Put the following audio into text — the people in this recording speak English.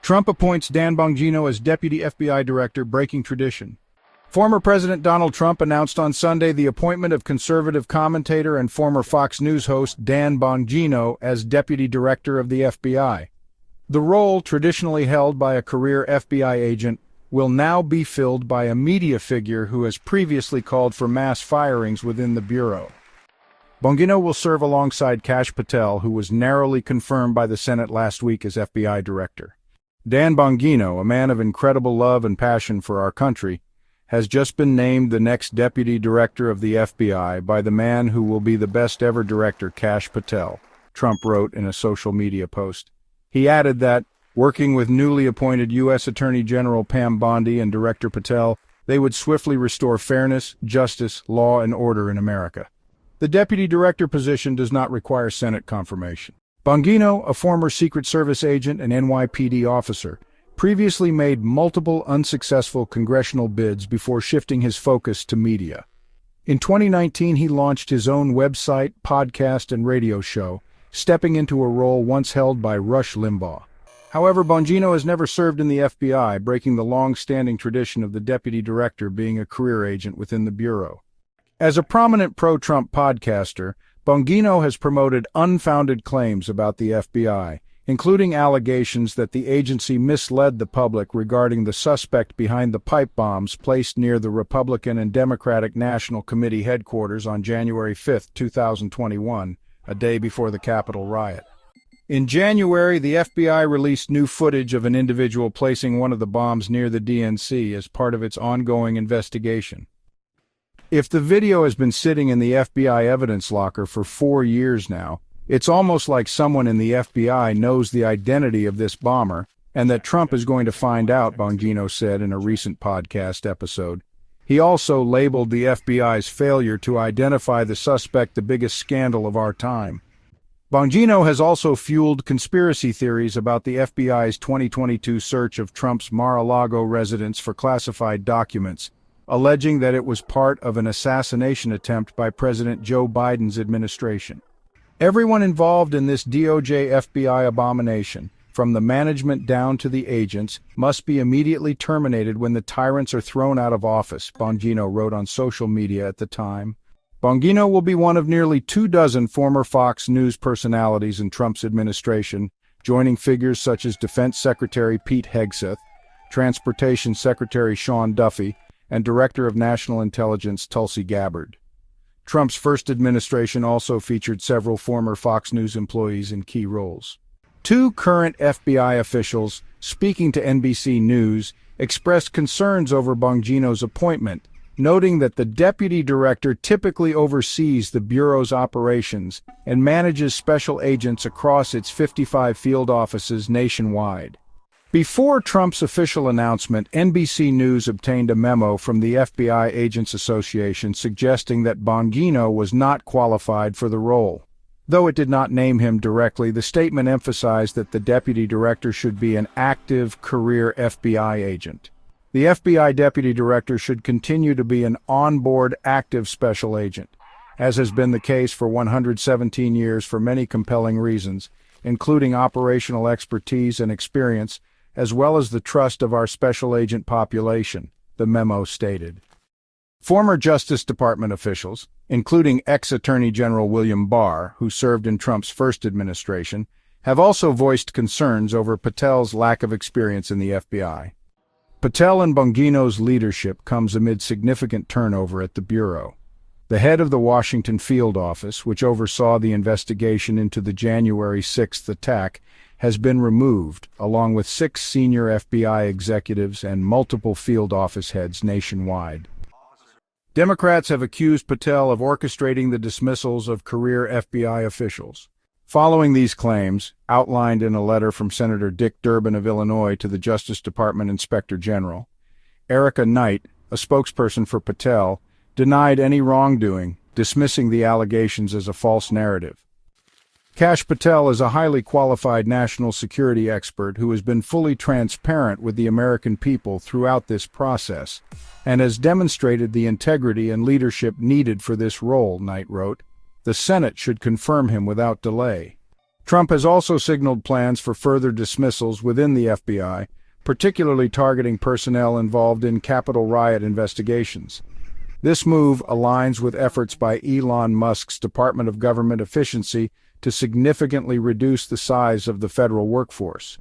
Trump appoints Dan Bongino as Deputy FBI Director, breaking tradition. Former President Donald Trump announced on Sunday the appointment of conservative commentator and former Fox News host Dan Bongino as Deputy Director of the FBI. The role, traditionally held by a career FBI agent, will now be filled by a media figure who has previously called for mass firings within the Bureau. Bongino will serve alongside Kash Patel, who was narrowly confirmed by the Senate last week as FBI Director. Dan Bongino, a man of incredible love and passion for our country, has just been named the next Deputy Director of the FBI by the man who will be the best ever director, Kash Patel, Trump wrote in a social media post. He added that, working with newly appointed U.S. Attorney General Pam Bondi and Director Patel, they would swiftly restore fairness, justice, law, and order in America. The Deputy Director position does not require Senate confirmation. Bongino, a former Secret Service agent and NYPD officer, previously made multiple unsuccessful congressional bids before shifting his focus to media. In 2019, he launched his own website, podcast, and radio show, stepping into a role once held by Rush Limbaugh. However, Bongino has never served in the FBI, breaking the long-standing tradition of the Deputy Director being a career agent within the Bureau. As a prominent pro-Trump podcaster, Bongino has promoted unfounded claims about the FBI, including allegations that the agency misled the public regarding the suspect behind the pipe bombs placed near the Republican and Democratic National Committee headquarters on January 5, 2021, a day before the Capitol riot. In January, the FBI released new footage of an individual placing one of the bombs near the DNC as part of its ongoing investigation. If the video has been sitting in the FBI evidence locker for 4 years now, it's almost like someone in the FBI knows the identity of this bomber and that Trump is going to find out, Bongino said in a recent podcast episode. He also labeled the FBI's failure to identify the suspect the biggest scandal of our time. Bongino has also fueled conspiracy theories about the FBI's 2022 search of Trump's Mar-a-Lago residence for classified documents, alleging that it was part of an assassination attempt by President Joe Biden's administration. Everyone involved in this DOJ-FBI abomination, from the management down to the agents, must be immediately terminated when the tyrants are thrown out of office, Bongino wrote on social media at the time. Bongino will be one of nearly 24 former Fox News personalities in Trump's administration, joining figures such as Defense Secretary Pete Hegseth, Transportation Secretary Sean Duffy, and Director of National Intelligence Tulsi Gabbard. Trump's first administration also featured several former Fox News employees in key roles. 2 current FBI officials, speaking to NBC News, expressed concerns over Bongino's appointment, noting that the deputy director typically oversees the Bureau's operations and manages special agents across its 55 field offices nationwide. Before Trump's official announcement, NBC News obtained a memo from the FBI Agents Association suggesting that Bongino was not qualified for the role. Though it did not name him directly, the statement emphasized that the deputy director should be an active career FBI agent. The FBI deputy director should continue to be an on-board active special agent, as has been the case for 117 years for many compelling reasons, including operational expertise and experience, as well as the trust of our special agent population, the memo stated. Former Justice Department officials, including ex-Attorney General William Barr, who served in Trump's first administration, have also voiced concerns over Patel's lack of experience in the FBI. Patel and Bongino's leadership comes amid significant turnover at the Bureau. The head of the Washington field office, which oversaw the investigation into the January 6th attack, has been removed, along with 6 senior FBI executives and multiple field office heads nationwide. Democrats have accused Patel of orchestrating the dismissals of career FBI officials. Following these claims, outlined in a letter from Senator Dick Durbin of Illinois to the Justice Department Inspector General, Erica Knight, a spokesperson for Patel, denied any wrongdoing, dismissing the allegations as a false narrative. Kash Patel is a highly qualified national security expert who has been fully transparent with the American people throughout this process and has demonstrated the integrity and leadership needed for this role, Knight wrote. The Senate should confirm him without delay. Trump has also signaled plans for further dismissals within the FBI, particularly targeting personnel involved in Capitol riot investigations. This move aligns with efforts by Elon Musk's Department of Government Efficiency to significantly reduce the size of the federal workforce.